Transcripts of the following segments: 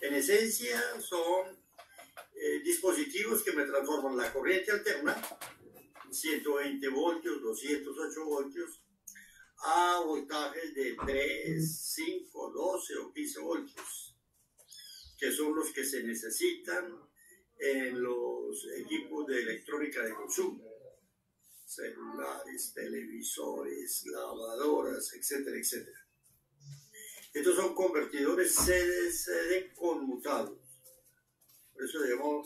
En esencia son dispositivos que me transforman la corriente alterna, 120 voltios, 208 voltios, a voltajes de 3, 5, 12 o 15 voltios, que son los que se necesitan en los equipos de electrónica de consumo, celulares, televisores, lavadoras, etcétera, etcétera. Estos son convertidores CD conmutados, por eso se llaman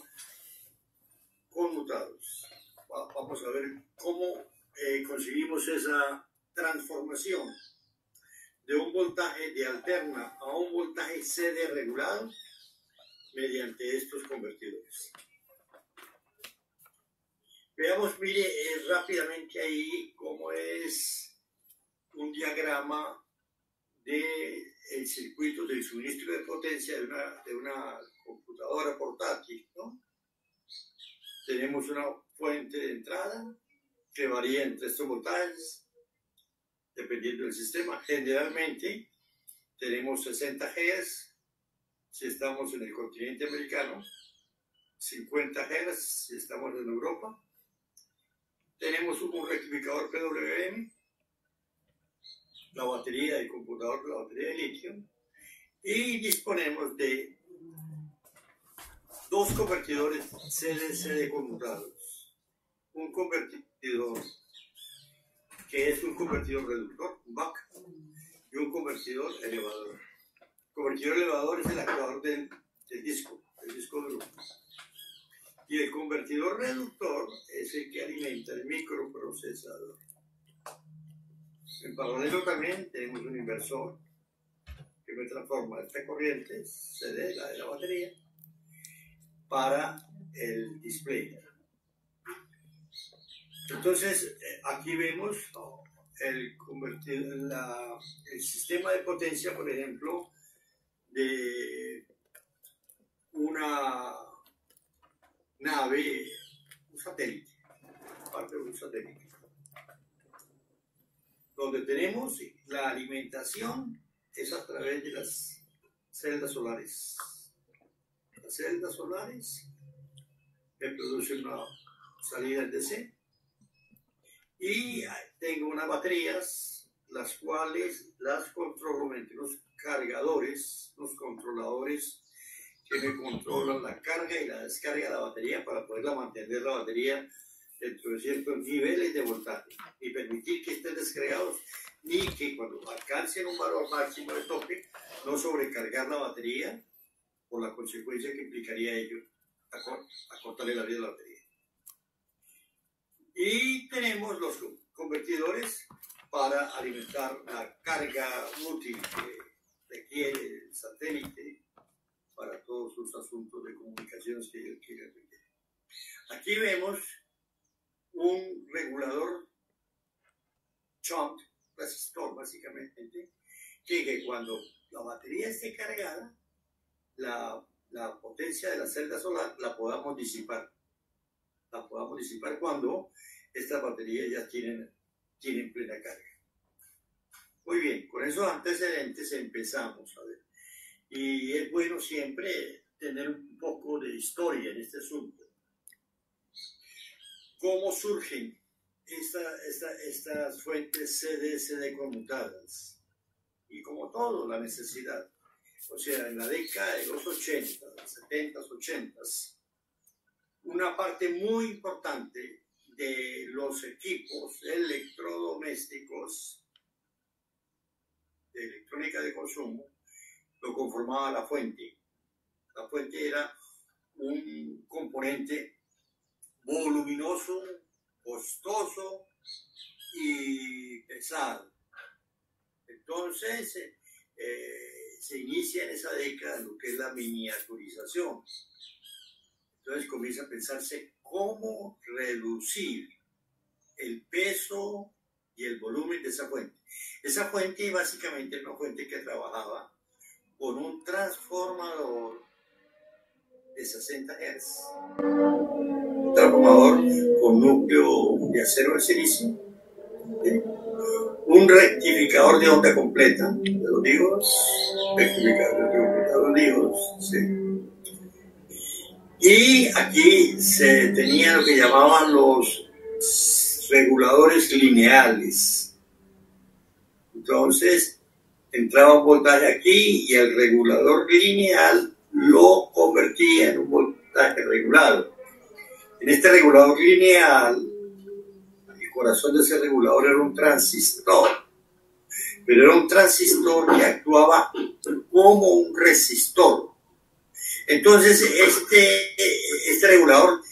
conmutados. Vamos a ver cómo conseguimos esa transformación de un voltaje de alterna a un voltaje CD regulado mediante estos convertidores. Veamos, mire rápidamente ahí cómo es un diagrama del circuito del suministro de potencia de una computadora portátil, ¿no? Tenemos una fuente de entrada que varía entre estos voltajes dependiendo del sistema. Generalmente tenemos 60 Hz si estamos en el continente americano, 50 Hz si estamos en Europa. Tenemos un rectificador PWM, la batería del computador, la batería de litio, y disponemos de dos convertidores CD conmutados. Un convertidor que es un convertidor reductor, un buck, y un convertidor elevador. El convertidor elevador es el actuador del disco duro. Y el convertidor reductor es el que alimenta el microprocesador. En paralelo también tenemos un inversor que me transforma esta corriente CD, la de la batería, para el display. Entonces, aquí vemos el sistema de potencia, por ejemplo, de una nave, un satélite, parte de un satélite, donde tenemos la alimentación es a través de las celdas solares. Las celdas solares me producen una salida en DC y tengo unas baterías, las cuales las controlo mediante unos cargadores, los controladores que me controlan la carga y la descarga de la batería para poderla mantener la batería dentro de ciertos niveles de voltaje y permitir que estén descargados y que cuando alcancen un valor máximo de tope no sobrecargar la batería por la consecuencia que implicaría ello acortarle la vida de la batería. Y tenemos los convertidores para alimentar la carga útil que requiere el satélite para todos sus asuntos de comunicaciones que ellos quieran requerir. Aquí vemos un regulador shunt resistor, básicamente, que cuando la batería esté cargada, la potencia de la celda solar la podamos disipar. La podamos disipar cuando estas baterías ya tienen plena carga. Muy bien, con esos antecedentes empezamos a ver. Y es bueno siempre tener un poco de historia en este asunto. ¿Cómo surgen estas fuentes CD conmutadas? Y como todo, la necesidad. O sea, en la década de los 80, 70, 80, una parte muy importante de los equipos electrodomésticos de electrónica de consumo lo conformaba la fuente. La fuente era un componente voluminoso, costoso y pesado. Entonces se inicia en esa década lo que es la miniaturización. Entonces comienza a pensarse cómo reducir el peso y el volumen de esa fuente. Esa fuente básicamente era una fuente que trabajaba con un transformador de 60 Hz. Un transformador con núcleo de acero de silicio. Un rectificador de onda completa. Te lo digo, rectificador diodos, ¿sí? Y aquí se tenía lo que llamaban los reguladores lineales. Entonces, entraba un voltaje aquí y el regulador lineal lo convertía en un voltaje regulado. En este regulador lineal, el corazón de ese regulador era un transistor, pero era un transistor que actuaba como un resistor. Entonces, este regulador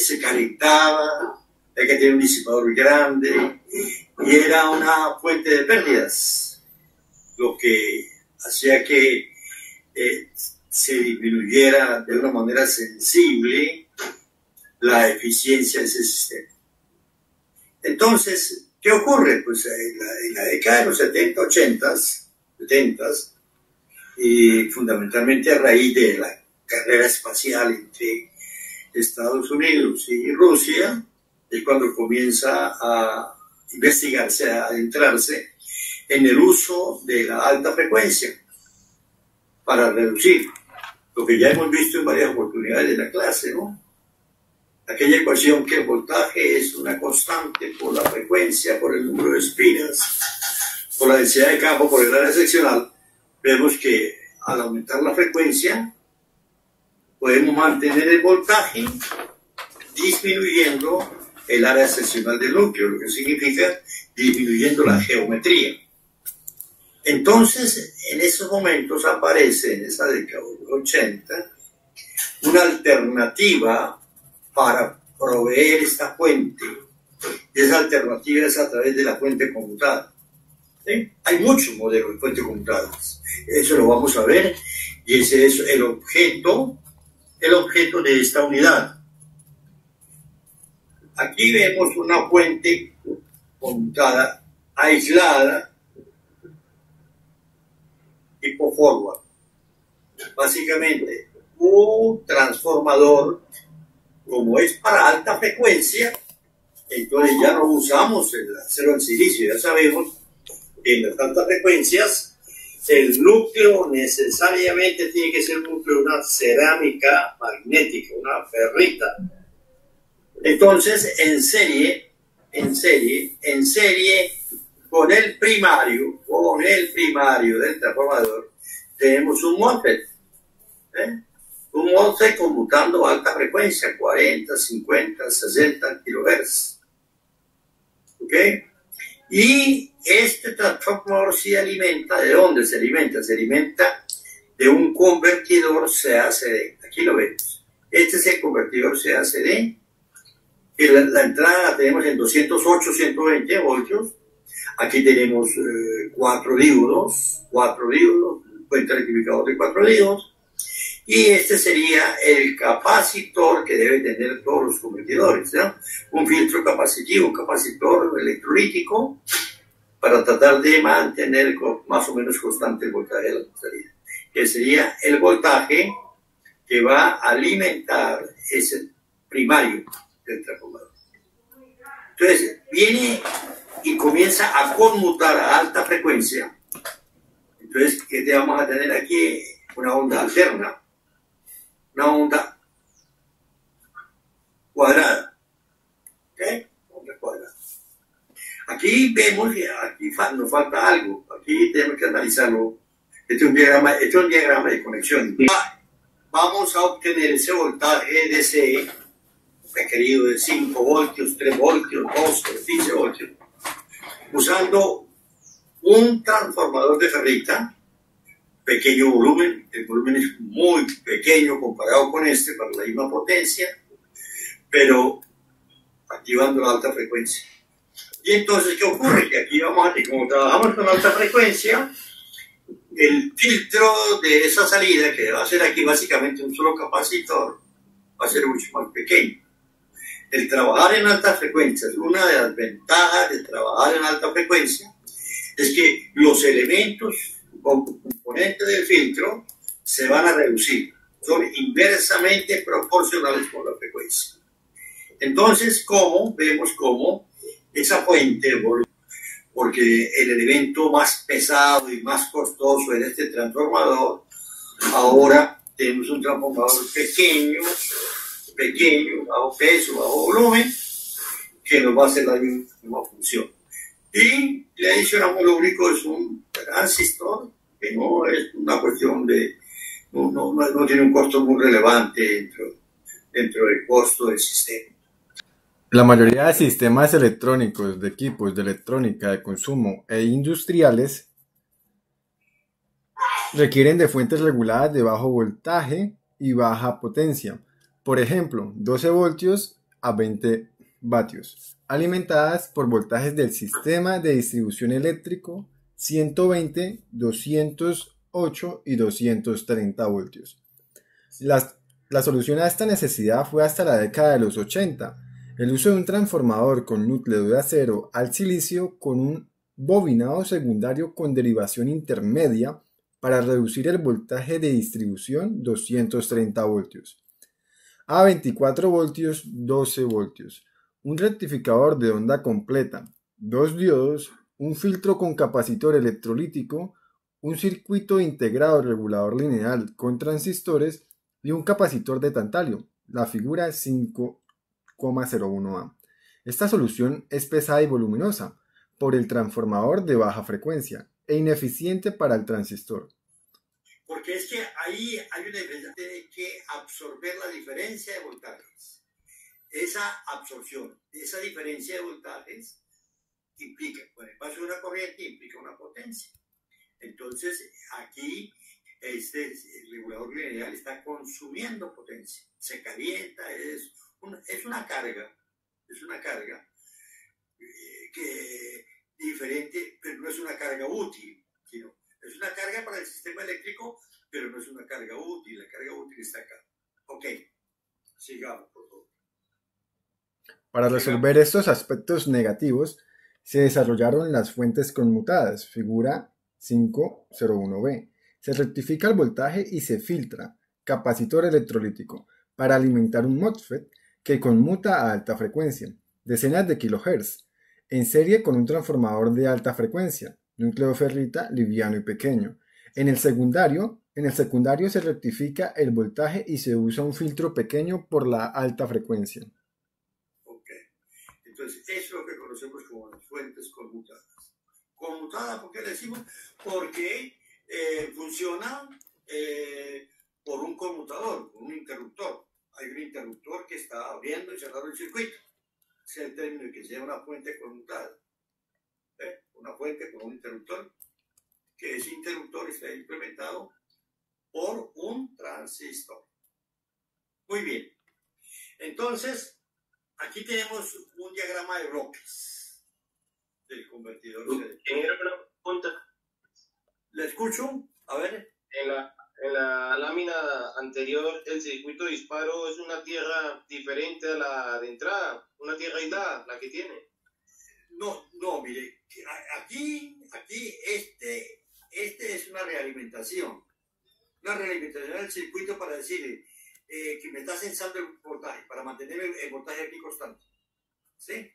se calentaba, hay que tener un disipador grande y era una fuente de pérdidas, lo que hacía que se disminuyera de una manera sensible la eficiencia de ese sistema. Entonces, ¿qué ocurre? Pues en la década de los 70, 80s, y fundamentalmente a raíz de la carrera espacial entre Estados Unidos y Rusia, es cuando comienza a investigarse, a adentrarse en el uso de la alta frecuencia para reducir lo que ya hemos visto en varias oportunidades de la clase, ¿no? Aquella ecuación que el voltaje es una constante por la frecuencia, por el número de espiras, por la densidad de campo, por el área seccional. Vemos que al aumentar la frecuencia podemos mantener el voltaje disminuyendo el área seccional del núcleo, lo que significa disminuyendo la geometría. Entonces, en esos momentos aparece, en esa década de los 80, una alternativa para proveer esta fuente. Y esa alternativa es a través de la fuente conmutada. ¿Sí? Hay muchos modelos de fuentes conmutadas. Eso lo vamos a ver. Y ese es el objeto de esta unidad. Aquí vemos una fuente conmutada aislada tipo forward. Básicamente, un transformador, como es para alta frecuencia, entonces ya no usamos el acero en silicio. Ya sabemos que en las altas frecuencias el núcleo necesariamente tiene que ser un núcleo de una cerámica magnética, una ferrita. Entonces, en serie, con el primario del transformador, tenemos un MOSFET. Un MOSFET conmutando a alta frecuencia, 40, 50, 60 kHz. ¿Ok? Y este transformador se alimenta, ¿de dónde se alimenta? Se alimenta de un convertidor CACD. Aquí lo vemos. Este es el convertidor CACD. Y la entrada la tenemos en 208, 120 voltios. Aquí tenemos 4 diodos, cuenta rectificador de 4 diodos. Y este sería el capacitor que deben tener todos los convertidores, ¿no? Un filtro capacitivo, un capacitor electrolítico para tratar de mantener más o menos constante el voltaje de la salida, que sería el voltaje que va a alimentar ese primario del transformador. Entonces viene y comienza a conmutar a alta frecuencia. Entonces, ¿qué te vamos a tener aquí? Una onda alterna. Una onda cuadrada. ¿Ok? Onda cuadrada. Aquí vemos que aquí nos falta algo. Aquí tenemos que analizarlo. Este es un diagrama de conexión. Vamos a obtener ese voltaje DC requerido de 5 voltios, 3 voltios, 12, 15 voltios, usando un transformador de ferrita. Pequeño volumen, el volumen es muy pequeño comparado con este para la misma potencia, pero activando la alta frecuencia. Y entonces, ¿qué ocurre? Que aquí vamos a, como trabajamos con alta frecuencia, el filtro de esa salida, que va a ser aquí básicamente un solo capacitor, va a ser mucho más pequeño. El trabajar en altas frecuencias, una de las ventajas de trabajar en alta frecuencia, es que los elementos componentes del filtro se van a reducir, son inversamente proporcionales con la frecuencia. Entonces, vemos cómo esa fuente, porque el elemento más pesado y más costoso en este transformador Ahora tenemos un transformador pequeño, bajo peso, bajo volumen, que nos va a hacer la misma función. Y le adicionamos lo único es un transistor, que no es una cuestión de, no tiene un costo muy relevante dentro del costo del sistema. La mayoría de sistemas electrónicos, de equipos de electrónica de consumo e industriales requieren de fuentes reguladas de bajo voltaje y baja potencia. Por ejemplo, 12 voltios a 20 vatios, alimentadas por voltajes del sistema de distribución eléctrico 120, 208 y 230 voltios. La solución a esta necesidad fue hasta la década de los 80, el uso de un transformador con núcleo de acero al silicio con un bobinado secundario con derivación intermedia para reducir el voltaje de distribución 230 voltios a 24 voltios 12 voltios, un rectificador de onda completa, 2 diodos, un filtro con capacitor electrolítico, un circuito integrado regulador lineal con transistores y un capacitor de tantalio, la figura 5,01A. Esta solución es pesada y voluminosa por el transformador de baja frecuencia e ineficiente para el transistor. Porque es que ahí hay una diferencia, tiene que absorber la diferencia de voltajes. Esa absorción, esa diferencia de voltajes implica, con el paso de una corriente, implica una potencia. Entonces, aquí el regulador lineal está consumiendo potencia, se calienta, es una carga que diferente, pero no es una carga útil, sino es una carga para el sistema eléctrico, pero no es una carga útil. La carga útil está acá. Ok, sigamos, por favor. Para resolver estos aspectos negativos, se desarrollaron las fuentes conmutadas, figura 501b. Se rectifica el voltaje y se filtra, capacitor electrolítico, para alimentar un MOSFET que conmuta a alta frecuencia, decenas de kilohertz, en serie con un transformador de alta frecuencia, núcleo ferrita liviano y pequeño. En el secundario se rectifica el voltaje y se usa un filtro pequeño por la alta frecuencia. Ok, entonces eso es lo que conocemos como las fuentes conmutadas. Conmutada, ¿por qué decimos? Porque funciona por un conmutador, por un interruptor. Hay un interruptor que está abriendo y cerrando el circuito. Ese es el término que se llama una fuente conmutada. Una fuente con un interruptor, que ese interruptor está implementado por un transistor. Muy bien. Entonces, aquí tenemos un diagrama de bloques del convertidor. Tenía una pregunta. ¿Le escucho? A ver. En la lámina anterior, el circuito de disparo es una tierra diferente a la de entrada, una tierra aislada, la que tiene. No, mire, aquí este es una realimentación. Una realimentación del circuito para decirle que me está censando el voltaje, para mantener el voltaje aquí constante. ¿Sí?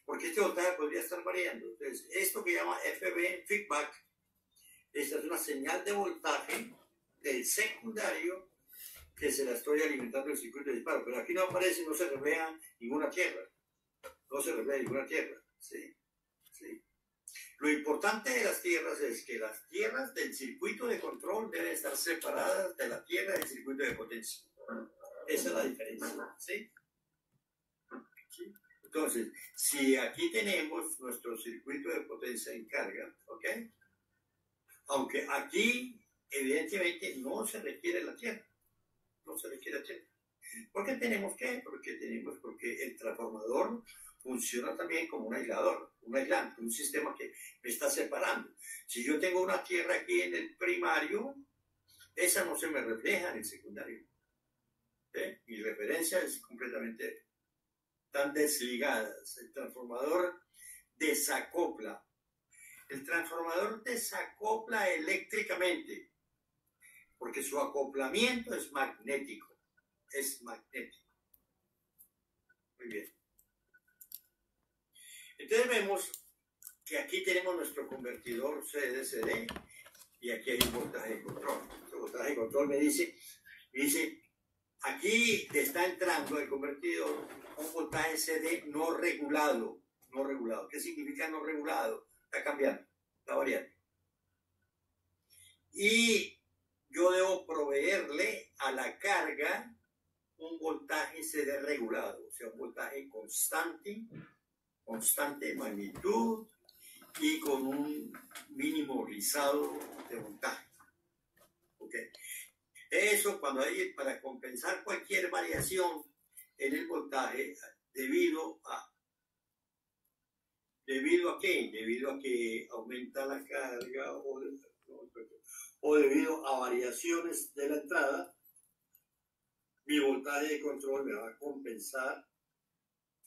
Porque este voltaje podría estar variando. Entonces, esto que llama FB, feedback, esta es una señal de voltaje del secundario que se la estoy alimentando el circuito de disparo. Pero aquí no aparece, no se refleja ninguna tierra. No se refleja ninguna tierra. ¿Sí? ¿Sí? Lo importante de las tierras es que las tierras del circuito de control deben estar separadas de la tierra del circuito de potencia. Esa es la diferencia. ¿Sí? ¿Sí? Entonces, si aquí tenemos nuestro circuito de potencia en carga, ¿ok? Aunque aquí, evidentemente, no se requiere la tierra. No se requiere la tierra. ¿Por qué tenemos qué? Porque el transformador funciona también como un aislador, un aislante, un sistema que me está separando. Si yo tengo una tierra aquí en el primario, esa no se me refleja en el secundario. Mi referencia es completamente tan desligadas. El transformador desacopla. El transformador desacopla eléctricamente, porque su acoplamiento es magnético. Es magnético. Muy bien. Entonces vemos que aquí tenemos nuestro convertidor CDCD y aquí hay un voltaje de control. nuestro voltaje de control me dice, aquí está entrando el convertidor un voltaje CD no regulado. No regulado. ¿Qué significa no regulado? Está cambiando, está variando. Y yo debo proveerle a la carga un voltaje CD regulado, o sea, un voltaje constante de magnitud y con un mínimo rizado de voltaje. ¿Okay? Eso cuando hay para compensar cualquier variación en el voltaje debido a qué? Debido a que aumenta la carga o debido a variaciones de la entrada, mi voltaje de control me va a compensar,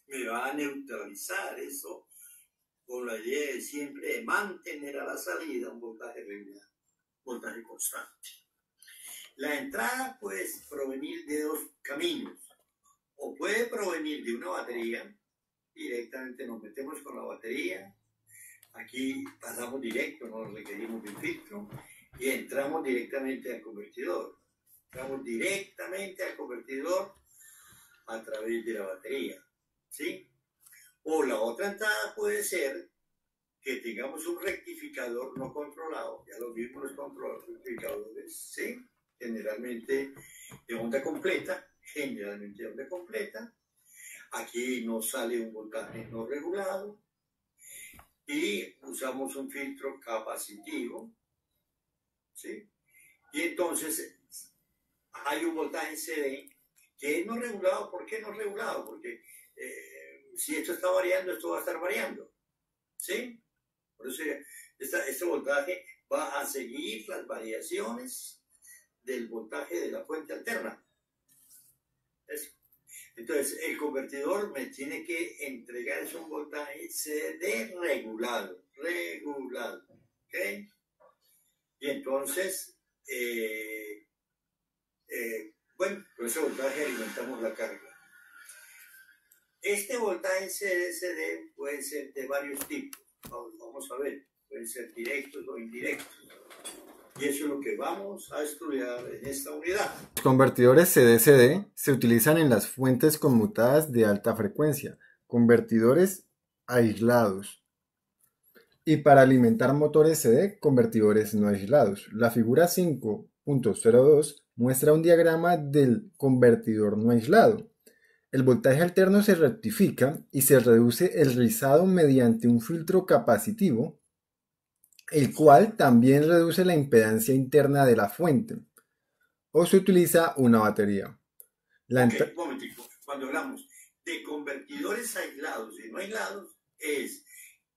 me va a neutralizar eso con la idea de siempre mantener a la salida un voltaje regular, voltaje constante. La entrada puede provenir de dos caminos, o puede provenir de una batería, directamente nos metemos con la batería, aquí pasamos directo, no requerimos de un filtro, y entramos directamente al convertidor. Entramos directamente al convertidor a través de la batería, ¿sí? O la otra entrada puede ser que tengamos un rectificador no controlado, ya lo vimos los rectificadores, ¿sí? Generalmente de onda completa, aquí nos sale un voltaje no regulado y usamos un filtro capacitivo, ¿sí? Y entonces hay un voltaje CD que es no regulado. ¿Por qué no regulado? Porque si esto está variando, esto va a estar variando, ¿sí? Por eso este voltaje va a seguir las variaciones del voltaje de la fuente alterna. Eso. Entonces, el convertidor me tiene que entregar un voltaje CD regulado, ¿ok? Y entonces, bueno, con ese voltaje alimentamos la carga. Este voltaje CD puede ser de varios tipos. Vamos a ver, pueden ser directos o indirectos. Y eso es lo que vamos a estudiar en esta unidad. Los convertidores CD-CD se utilizan en las fuentes conmutadas de alta frecuencia, convertidores aislados. Y para alimentar motores CD, convertidores no aislados. La figura 5.02 muestra un diagrama del convertidor no aislado. El voltaje alterno se rectifica y se reduce el rizado mediante un filtro capacitivo, el cual también reduce la impedancia interna de la fuente, o se utiliza una batería. Un momentico, cuando hablamos de convertidores aislados y no aislados, es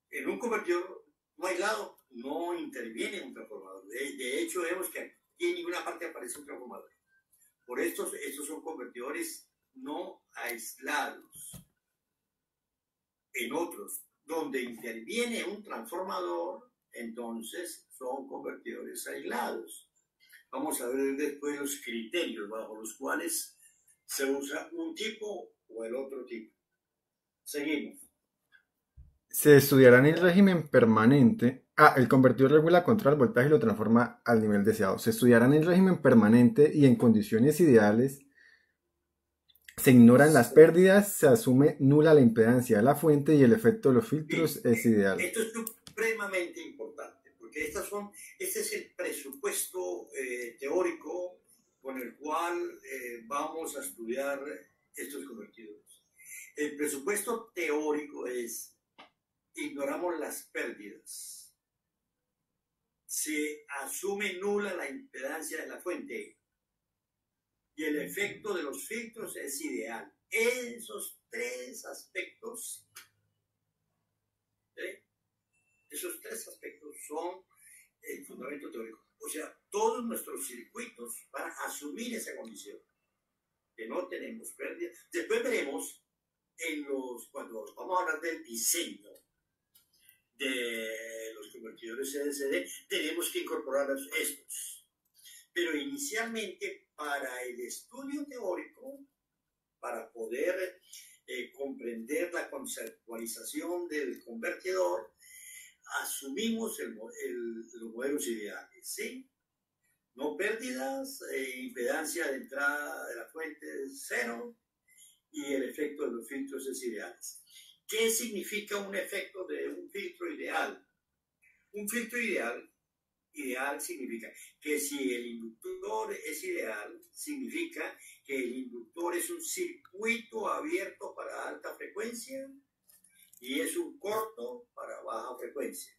en un convertidor no aislado no interviene un transformador. De hecho, vemos que aquí en ninguna parte aparece un transformador. Por estos son convertidores no aislados. En otros, donde interviene un transformador, entonces son convertidores aislados. Vamos a ver después los criterios bajo los cuales se usa un tipo o el otro tipo. Seguimos. Se estudiará en régimen permanente. El convertidor regula contra el voltaje y lo transforma al nivel deseado. Se estudiará en régimen permanente y en condiciones ideales. Se ignoran las pérdidas, se asume nula la impedancia de la fuente y el efecto de los filtros es ideal. Esto es supremamente importante, porque este es el presupuesto teórico con el cual vamos a estudiar estos convertidores. El presupuesto teórico es: ignoramos las pérdidas, se asume nula la impedancia de la fuente y el efecto de los filtros es ideal. Esos tres aspectos, son el fundamento teórico. O sea, todos nuestros circuitos van a asumir esa condición, que no tenemos pérdidas. Después veremos cuando vamos a hablar del diseño de los convertidores CD-CD, tenemos que incorporar estos. Pero inicialmente, para el estudio teórico, para poder comprender la conceptualización del convertidor, asumimos los modelos ideales, ¿sí? no pérdidas, impedancia de entrada de la fuente es cero y el efecto de los filtros es ideal. ¿Qué significa un efecto de un filtro ideal? Un filtro ideal significa que si el inductor es ideal, significa que el inductor es un circuito abierto para alta frecuencia y es un corto para baja frecuencia.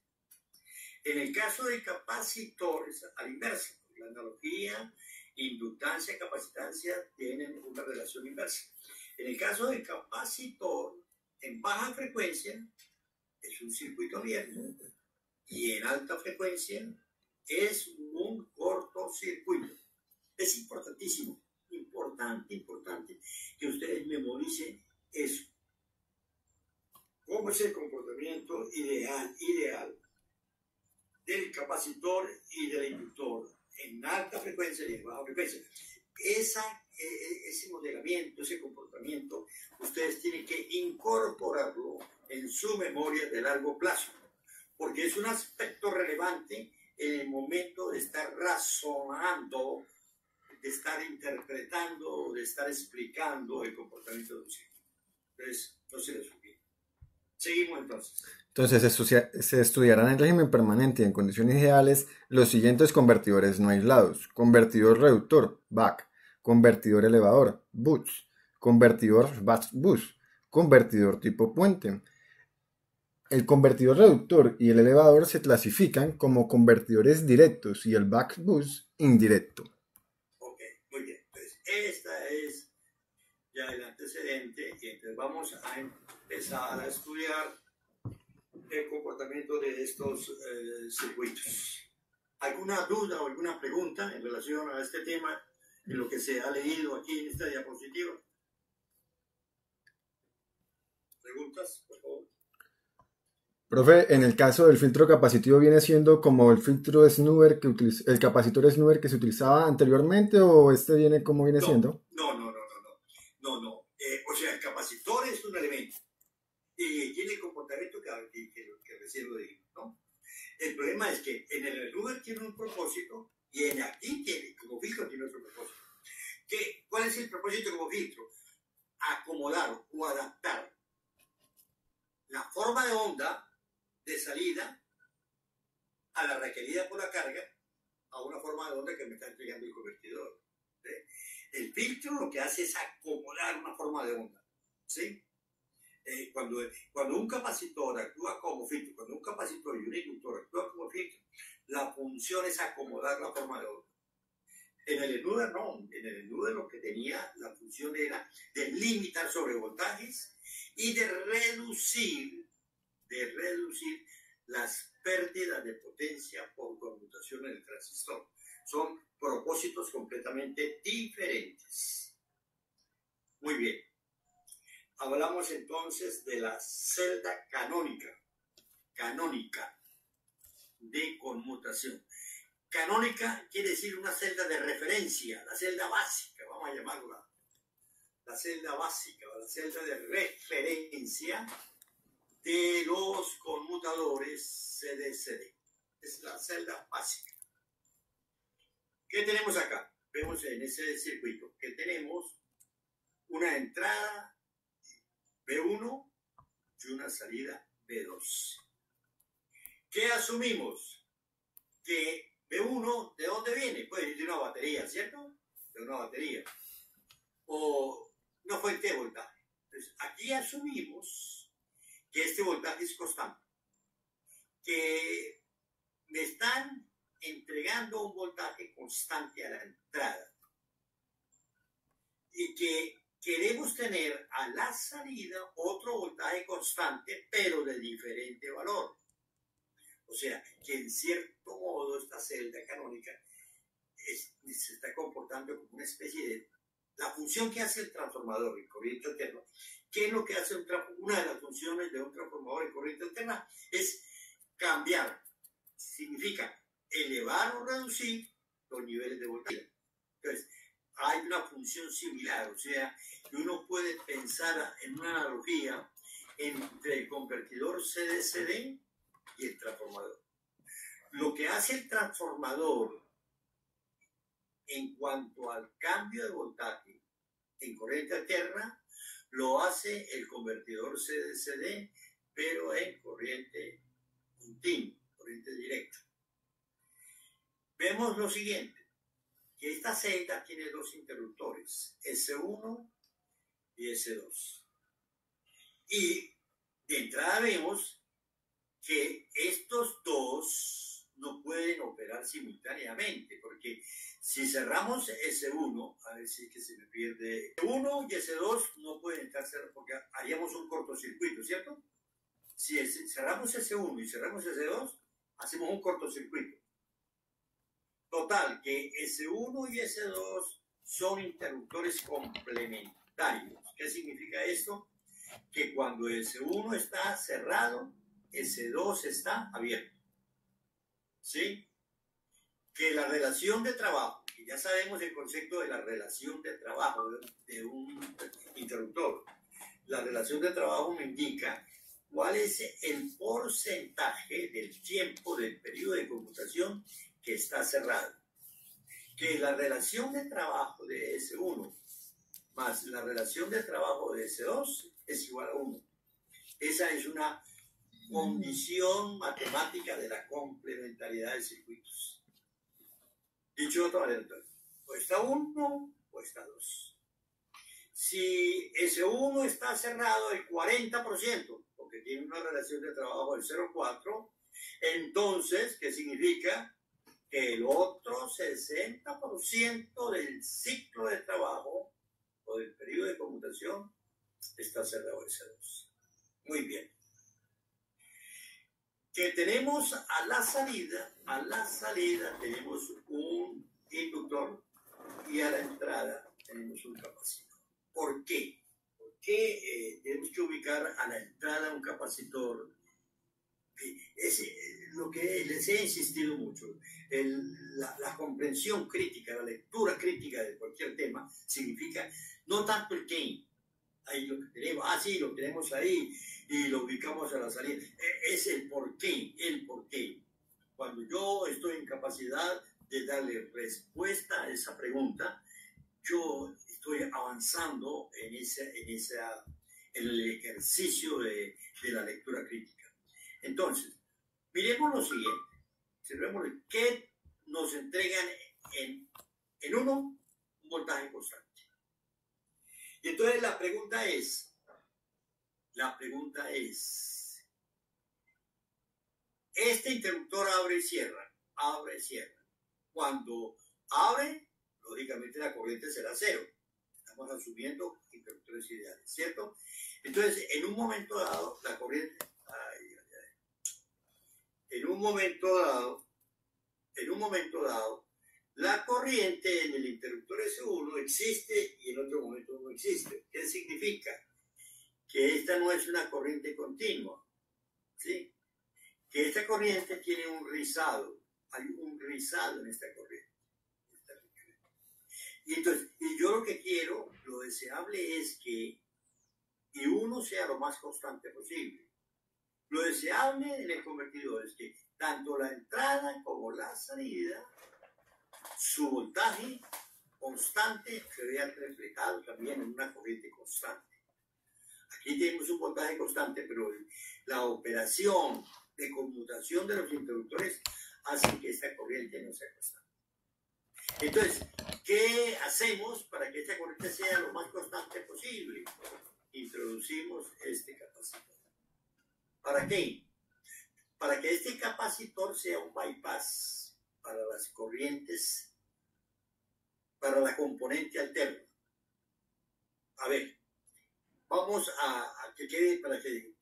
En el caso de capacitores, a la inversa, la analogía, inductancia y capacitancia tienen una relación inversa. En el caso del capacitor, en baja frecuencia, es un circuito abierto y en alta frecuencia es un cortocircuito. Es importantísimo, importante que ustedes memoricen eso. ¿Cómo es el comportamiento ideal del capacitor y del inductor en alta frecuencia y en baja frecuencia? Ese modelamiento, ese comportamiento, ustedes tienen que incorporarlo en su memoria de largo plazo, porque es un aspecto relevante en el momento de estar razonando, de estar interpretando, de estar explicando el comportamiento de un circuito. Entonces, no se les olvide. Seguimos entonces. Entonces se estudiarán en régimen permanente y en condiciones ideales los siguientes convertidores no aislados: convertidor reductor, BAC, convertidor elevador, BUS, convertidor BUS, convertidor tipo puente. El convertidor reductor y el elevador se clasifican como convertidores directos y el BAC-BUS indirecto. Ok, muy bien. Entonces, esta es ya el antecedente y entonces vamos a empezar a estudiar el comportamiento de estos circuitos. ¿Alguna duda o alguna pregunta en relación a este tema en lo que se ha leído aquí en esta diapositiva? ¿Preguntas, por favor? Profe, en el caso del filtro capacitivo, ¿viene siendo como el filtro Snubber el capacitor Snubber que se utilizaba anteriormente, o este viene como viene siendo? No. O sea, el capacitor es un elemento y tiene el comportamiento que recién lo dijimos, ¿no? El problema es que en el Snubber tiene un propósito y en aquí como filtro tiene otro propósito. ¿Cuál es el propósito como filtro? Acomodar o adaptar la forma de onda de salida a la requerida por la carga a una forma de onda que me está entregando el convertidor. ¿Sí? El filtro lo que hace es acomodar una forma de onda. ¿Sí? Cuando un capacitor actúa como filtro, cuando un capacitor y un inductor actúan como filtro, la función es acomodar la forma de onda. En el Snubber no, en el Snubber lo que tenía la función era de limitar sobrevoltajes y de reducir las pérdidas de potencia por conmutación en el transistor. Son propósitos completamente diferentes. Muy bien. Hablamos entonces de la celda canónica de conmutación. Canónica quiere decir una celda de referencia, la celda básica, vamos a llamarla la celda básica, la celda de referencia de los conmutadores CD-CD. Es la celda básica. ¿Qué tenemos acá? Vemos en ese circuito que tenemos una entrada B1 y una salida B2. ¿Qué asumimos? Que B1, ¿de dónde viene? Pues de una batería, ¿cierto? De una batería. O una fuente de voltaje. Entonces, aquí asumimos que este voltaje es constante. Que me están entregando un voltaje constante a la entrada. Y que queremos tener a la salida otro voltaje constante, pero de diferente valor. O sea, que en cierto modo esta celda canónica se está comportando como una especie de... La función que hace el transformador en corriente alterna, ¿qué es lo que hace una de las funciones de un transformador en corriente alterna? Es cambiar. Significa elevar o reducir los niveles de voltaje. Entonces, hay una función similar, o sea, que uno puede pensar en una analogía entre el convertidor CD-CD y el transformador. Lo que hace el transformador en cuanto al cambio de voltaje en corriente alterna, lo hace el convertidor CD-CD, pero en corriente continua, corriente directa. Vemos lo siguiente, que esta celda tiene dos interruptores, S1 y S2. Y de entrada vemos que estos dos no pueden operar simultáneamente, porque si cerramos S1, a ver si es que se me pierde, S1 y S2 no pueden estar cerrados porque haríamos un cortocircuito, ¿cierto? Si cerramos S1 y cerramos S2, hacemos un cortocircuito. Total, que S1 y S2 son interruptores complementarios. ¿Qué significa esto? Que cuando S1 está cerrado, S2 está abierto. ¿Sí? Que la relación de trabajo, que ya sabemos el concepto de la relación de trabajo de un interruptor. La relación de trabajo me indica cuál es el porcentaje del tiempo del periodo de conmutación que está cerrado. Que la relación de trabajo de S1 más la relación de trabajo de S2 es igual a 1. Esa es una condición matemática de la complementariedad de circuitos. Dicho de otra manera, o está 1 o está 2. Si S1 está cerrado el 40%, porque tiene una relación de trabajo del 0,4, entonces, ¿qué significa? Que el otro 60% del ciclo de trabajo o del periodo de conmutación está cerrado S2. Muy bien. Que tenemos a la salida tenemos un inductor y a la entrada tenemos un capacitor. ¿Por qué? ¿Por qué tenemos que ubicar a la entrada un capacitor? Es lo que les he insistido mucho. La comprensión crítica, la lectura crítica de cualquier tema significa no tanto el qué. Ahí lo que tenemos, sí, lo tenemos ahí y lo ubicamos a la salida. Es el por qué, Cuando yo estoy en capacidad de darle respuesta a esa pregunta, yo estoy avanzando en el ejercicio de la lectura crítica. Entonces, miremos lo siguiente. Observemos qué nos entregan en uno, un voltaje constante. Y entonces la pregunta es, este interruptor abre y cierra. Cuando abre, lógicamente la corriente será 0. Estamos asumiendo interruptores ideales, ¿cierto? Entonces, en un momento dado, la corriente... En un momento dado, la corriente en el interruptor S1 existe y en otro momento no existe. ¿Qué significa? Que esta no es una corriente continua, ¿sí? Que esta corriente tiene un rizado. Hay un rizado en esta corriente. Y yo lo que quiero, lo deseable es que I1 sea lo más constante posible. Lo deseable en el convertidor es que tanto la entrada como la salida, su voltaje constante se vea reflejado también en una corriente constante. Aquí tenemos un voltaje constante, pero la operación de conmutación de los interruptores hace que esta corriente no sea constante. Entonces, ¿qué hacemos para que esta corriente sea lo más constante posible? Introducimos este capacitor. ¿Para qué? Para que este capacitor sea un bypass para las corrientes, para la componente alterna. A ver, vamos a que quede, para que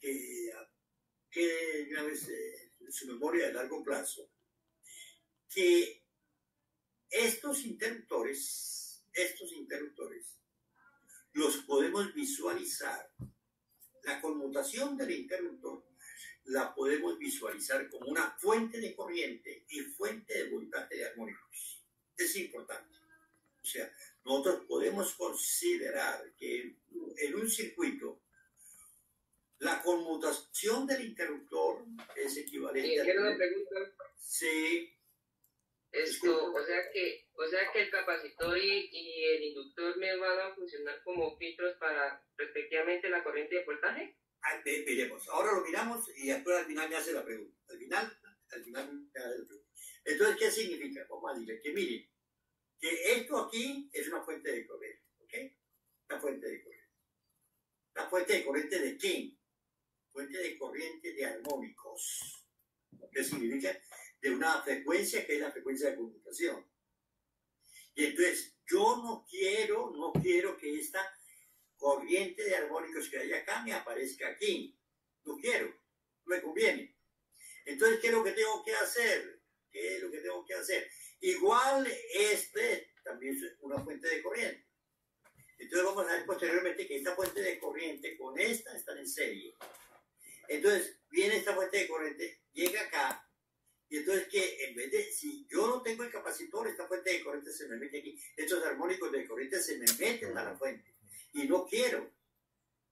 quede una vez en su memoria de largo plazo, que estos interruptores los podemos visualizar. La conmutación del interruptor la podemos visualizar como una fuente de corriente y fuente de voltaje de armónicos. Es importante. O sea, nosotros podemos considerar que en un circuito la conmutación del interruptor es equivalente a... ¿Quiero una pregunta? Sí. O sea que el capacitor y el inductor me van a funcionar como filtros para respectivamente la corriente de voltaje. Miremos, ahora lo miramos y después al final me hace la pregunta. Al final me hace la pregunta. Entonces, ¿qué significa? Vamos a decir que miren, que esto aquí es una fuente de corriente, ¿ok? Una fuente de corriente. ¿La fuente de corriente de quién? Fuente de corriente de armónicos. ¿Qué significa? De una frecuencia que es la frecuencia de conmutación. Y entonces, yo no quiero que esta corriente de armónicos que hay acá me aparezca aquí. No quiero, no me conviene. Entonces, ¿qué es lo que tengo que hacer? ¿Qué es lo que tengo que hacer? Igual este también es una fuente de corriente. Entonces vamos a ver posteriormente que esta fuente de corriente con esta están en serie. Entonces viene esta fuente de corriente, llega acá, y entonces que en vez de, si yo no tengo el capacitor, esta fuente de corriente se me mete aquí, estos armónicos de corriente se me meten a la fuente, y no quiero.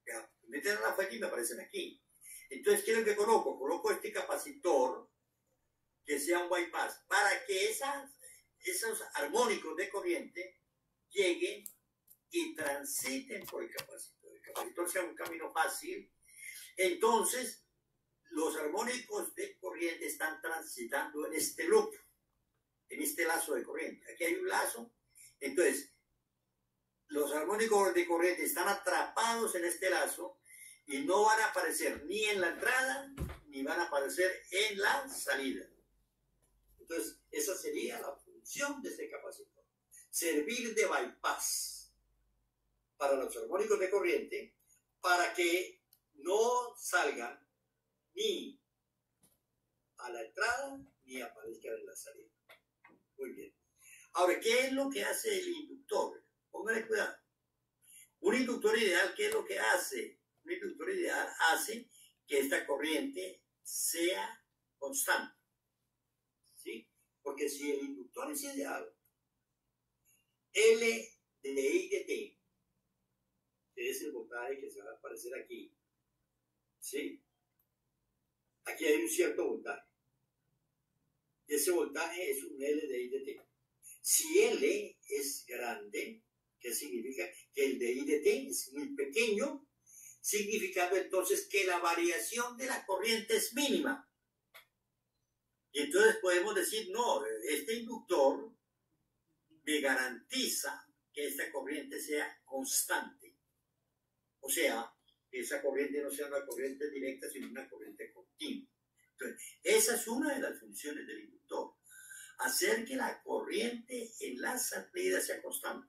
Ya, me meten a la fuente y me aparecen aquí. Entonces, ¿qué es lo que coloco? Coloco este capacitor que sea un bypass para que esos armónicos de corriente lleguen y transiten por el capacitor. El capacitor sea un camino fácil. Entonces, los armónicos de corriente están transitando en este loop, en este lazo de corriente. Aquí hay un lazo. Entonces, los armónicos de corriente están atrapados en este lazo y no van a aparecer ni en la entrada ni van a aparecer en la salida. Entonces, esa sería la función de ese capacitor. Servir de bypass para los armónicos de corriente para que no salgan ni a la entrada ni aparezcan en la salida. Muy bien. Ahora, ¿qué es lo que hace el inductor? Póngale cuidado. Un inductor ideal, ¿qué es lo que hace? Un inductor ideal hace que esta corriente sea constante. ¿Sí? Porque si el inductor es ideal, L de I de T, que es el voltaje que se va a aparecer aquí, ¿sí? Aquí hay un cierto voltaje. Ese voltaje es un L de I de T. Si L es grande, ¿qué significa? Que el de I de T es muy pequeño, significando entonces que la variación de la corriente es mínima. Y entonces podemos decir, no, este inductor me garantiza que esta corriente sea constante. O sea, que esa corriente no sea una corriente directa, sino una corriente continua. Entonces, esa es una de las funciones del inductor. Hacer que la corriente en la salida sea constante.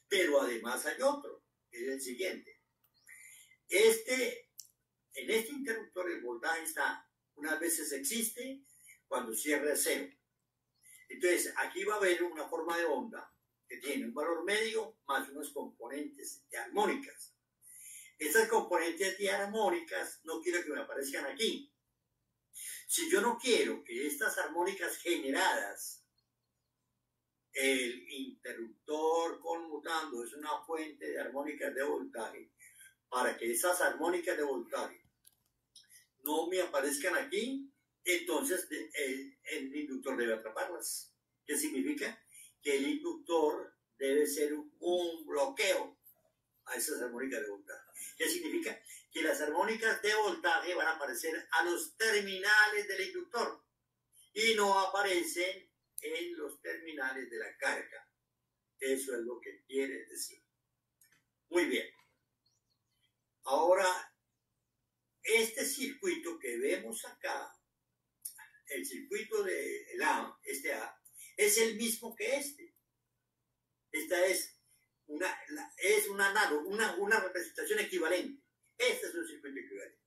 Pero además hay otro, que es el siguiente. En este interruptor el voltaje está, unas veces existe, cuando cierra cero. Entonces, aquí va a haber una forma de onda que tiene un valor medio más unos componentes de armónicas. Estas componentes de armónicas no quiero que me aparezcan aquí. Si yo no quiero que estas armónicas generadas, el interruptor conmutando es una fuente de armónicas de voltaje, para que esas armónicas de voltaje no me aparezcan aquí, entonces el inductor debe atraparlas. ¿Qué significa? Que el inductor debe ser un bloqueo a esas armónicas de voltaje. ¿Qué significa? Que las armónicas de voltaje van a aparecer a los terminales del inductor y no aparecen en los terminales de la carga. Eso es lo que quiere decir. Muy bien. Ahora, este circuito que vemos acá, el circuito de A, es el mismo que este. Esta es un análogo, una representación equivalente. Este es un circuito equivalente.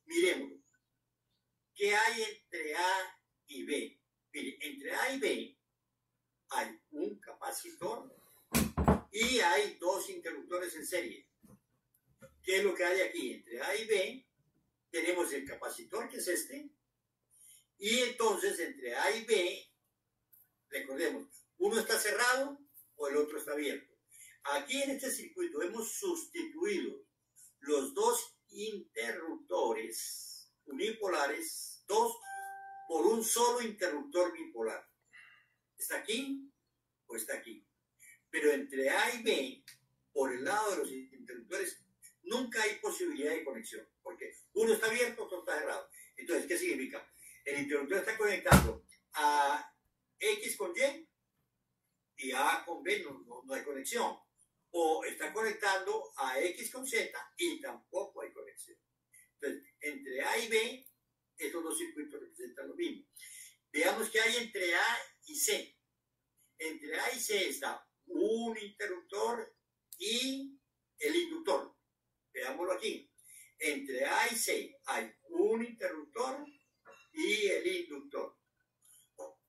Miremoslo. ¿Qué hay entre A y B? Mire, entre A y B hay un capacitor y hay dos interruptores en serie. ¿Qué es lo que hay aquí? Entre A y B tenemos el capacitor, que es este, y entonces entre A y B, recordemos, uno está cerrado o el otro está abierto. Aquí en este circuito hemos sustituido los dos interruptores unipolares, dos, por un solo interruptor bipolar. ¿Está aquí o está aquí? Pero entre A y B, por el lado de los interruptores, nunca hay posibilidad de conexión, porque uno está abierto, otro está cerrado. Entonces, ¿qué significa? El interruptor está conectando a X con Y A con B, no hay conexión. O está conectando a X con Z y tampoco hay conexión. Entonces, entre A y B, estos dos circuitos representan lo mismo. Veamos qué hay entre A y C. Entre A y C está un interruptor y el inductor. Veámoslo aquí. Entre A y C hay un interruptor y el inductor.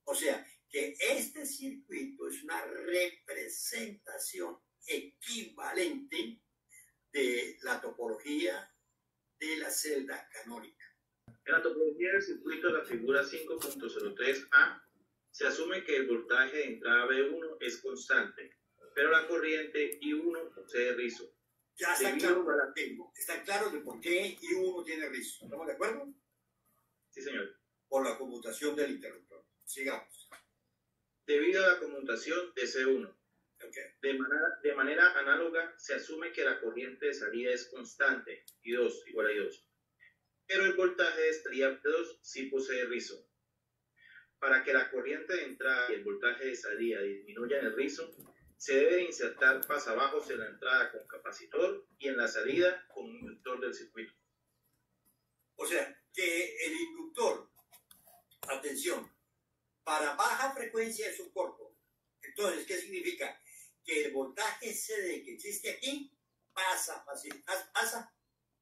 O sea, que este circuito es una representación equivalente de la topología de la celda canónica. En la topología del circuito de la figura 5.03a se asume que el voltaje de entrada B1 es constante, pero la corriente I1 posee rizo. Ya está claro, está claro de por qué I1 tiene rizo. ¿Estamos de acuerdo? Sí, señor. Por la conmutación del interruptor. Sigamos. Debido a la conmutación de C1, Okay. de manera análoga se asume que la corriente de salida es constante, I2 igual a I2, pero el voltaje de salida B2 sí posee rizo. Para que la corriente de entrada y el voltaje de salida disminuyan el rizo, se debe insertar pasabajos en la entrada con capacitor y en la salida con inductor del circuito. O sea, que el inductor, atención, para baja frecuencia es un corto. Entonces, ¿qué significa? Que el voltaje CD que existe aquí pasa,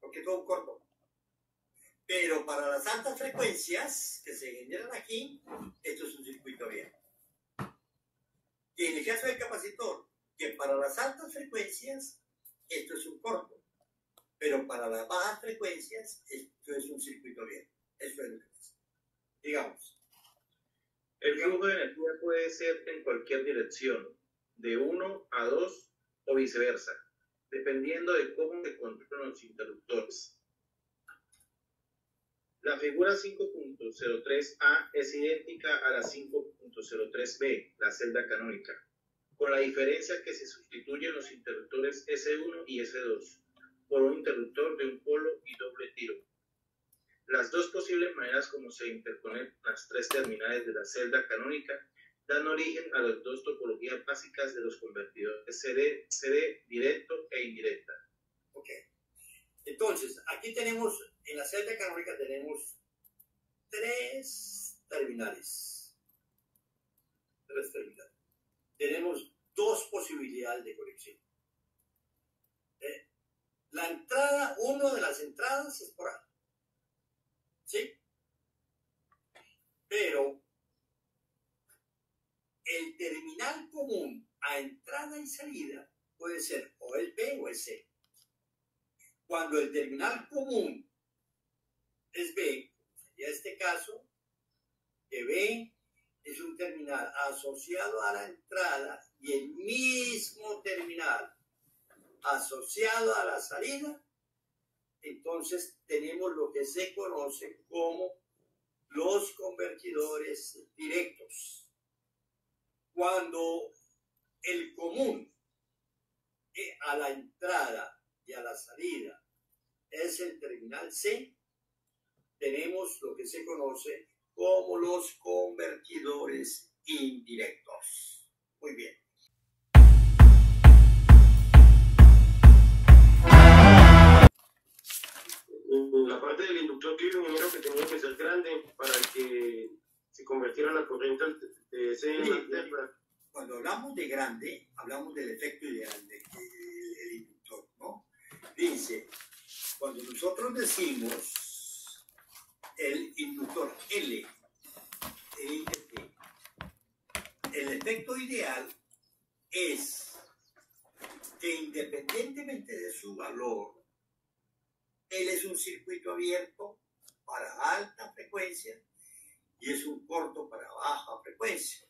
porque es todo un corto. Pero para las altas frecuencias que se generan aquí, esto es un circuito abierto. Y en el caso del capacitor, que para las altas frecuencias, esto es un corto. Pero para las bajas frecuencias, esto es un circuito abierto. Eso es lo que pasa. Digamos. El flujo de energía puede ser en cualquier dirección, de 1 a 2 o viceversa, dependiendo de cómo se controlan los interruptores. La figura 5.03a es idéntica a la 5.03b, la celda canónica, con la diferencia que se sustituyen los interruptores S1 y S2 por un interruptor de un polo y doble tiro. Las dos posibles maneras como se interconectan las tres terminales de la celda canónica dan origen a las dos topologías básicas de los convertidores CD directo e indirecta. Ok. Entonces, aquí tenemos, en la celda canónica tenemos tres terminales. Tenemos dos posibilidades de conexión. La entrada, una de las entradas es por A. ¿Sí? Pero el terminal común a entrada y salida puede ser o el B o el C. Cuando el terminal común es B, sería este caso, que B es un terminal asociado a la entrada y el mismo terminal asociado a la salida, entonces tenemos lo que se conoce como los convertidores directos. Cuando el común a la entrada y a la salida es el terminal C, tenemos lo que se conoce como los convertidores indirectos. Muy bien. La parte del inductor tiene un número que tenía que ser grande para que se convirtiera la corriente de C en alterna. Cuando hablamos de grande, hablamos del efecto ideal del inductor, ¿no? Dice, cuando nosotros decimos el inductor L, el efecto ideal es que independientemente de su valor, él es un circuito abierto para alta frecuencia y es un corto para baja frecuencia.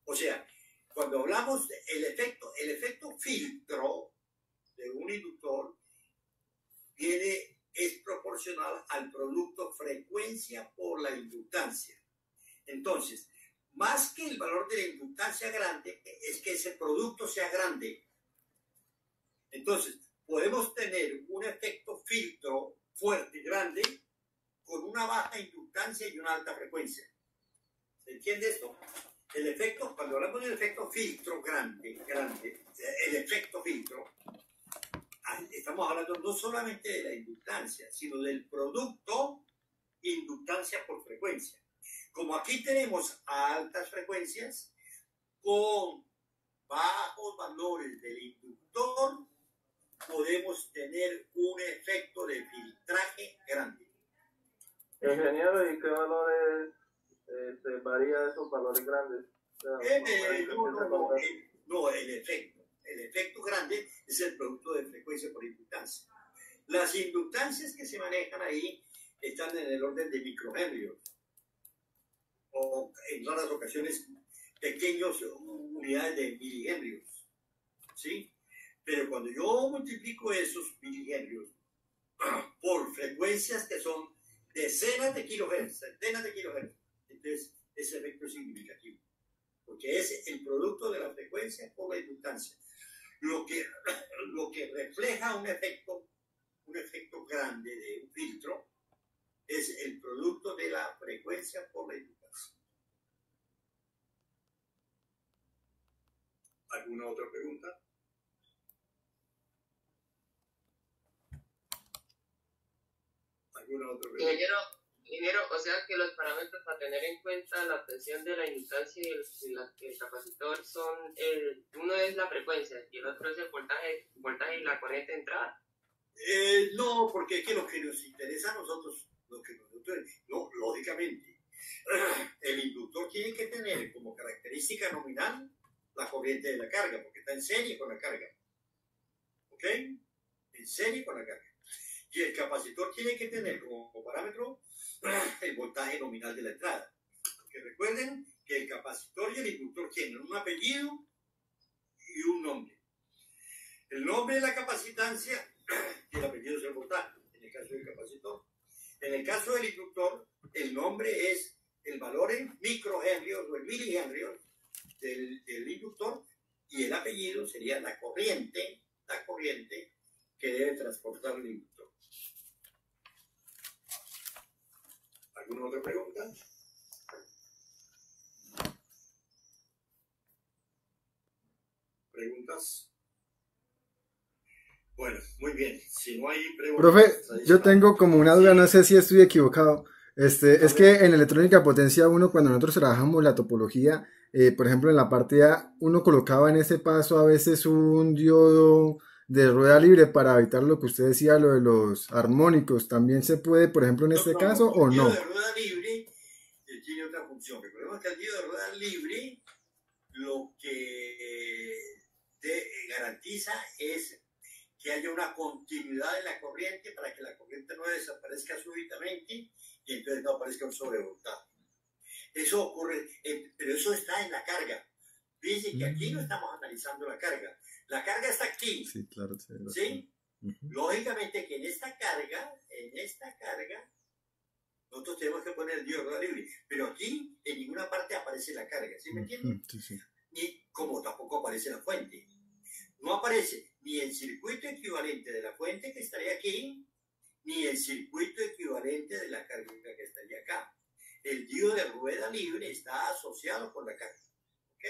O sea, cuando hablamos del efecto filtro de un inductor es proporcional al producto frecuencia por la inductancia. Entonces, más que el valor de la inductancia grande, es que ese producto sea grande. Entonces, podemos tener un efecto filtro fuerte, grande, con una baja inductancia y una alta frecuencia. ¿Se entiende esto? El efecto, cuando hablamos del efecto filtro grande, el efecto filtro, estamos hablando no solamente de la inductancia, sino del producto inductancia por frecuencia. Como aquí tenemos a altas frecuencias con bajos valores del inductor, podemos tener un efecto de filtraje grande. Ingeniero, ¿y qué valores se varía esos valores grandes? El efecto grande es el producto de frecuencia por inductancia. Las inductancias que se manejan ahí están en el orden de microhenrios, o en raras ocasiones pequeñas unidades de milihenrios, ¿sí? Pero cuando yo multiplico esos milihenrios por frecuencias que son decenas de kilohertz, centenas de kilohertz, entonces ese efecto es significativo, porque es el producto de la frecuencia por la inductancia. Lo que refleja un efecto grande de un filtro es el producto de la frecuencia por la inductancia. ¿Alguna otra pregunta? ¿Alguna otra pregunta? Ingeniero, o sea que los parámetros para tener en cuenta la tensión de la inductancia y el capacitor son, uno es la frecuencia y el otro es el voltaje y la corriente de entrada. No, porque es que lo que nos interesa a nosotros, lógicamente, el inductor tiene que tener como característica nominal la corriente de la carga, porque está en serie con la carga. ¿Ok? En serie con la carga. Y el capacitor tiene que tener como parámetro el voltaje nominal de la entrada. Porque recuerden que el capacitor y el inductor tienen un apellido y un nombre. El nombre de la capacitancia y el apellido es el voltaje, en el caso del capacitor. En el caso del inductor, el nombre es el valor en microhenrios o en milihenrios del inductor, y el apellido sería la corriente que debe transportar el inductor. ¿Alguna otra pregunta? ¿Preguntas? Bueno, muy bien. Si no hay preguntas... Profe, yo tengo como una duda, no sé si estoy equivocado. Es que en electrónica potencia 1, cuando nosotros trabajamos la topología, por ejemplo, en la parte A, uno colocaba en ese paso a veces un diodo de rueda libre para evitar lo que usted decía, lo de los armónicos. ¿También se puede, por ejemplo, en este caso o no? El diodo de rueda libre tiene otra función. Recordemos que el diodo de rueda libre lo que te garantiza es que haya una continuidad de la corriente para que la corriente no desaparezca súbitamente y entonces no aparezca un sobrevoltaje. Eso ocurre, pero eso está en la carga. Fíjense que aquí no estamos analizando la carga. La carga está aquí. Sí, claro. ¿Sí? Lógicamente que en esta carga, nosotros tenemos que poner el diodo de rueda libre. Pero aquí en ninguna parte aparece la carga. ¿Sí me entienden? Sí. Y como tampoco aparece la fuente. No aparece ni el circuito equivalente de la fuente que estaría aquí, ni el circuito equivalente de la carga que estaría acá. El diodo de rueda libre está asociado con la carga. ¿Ok?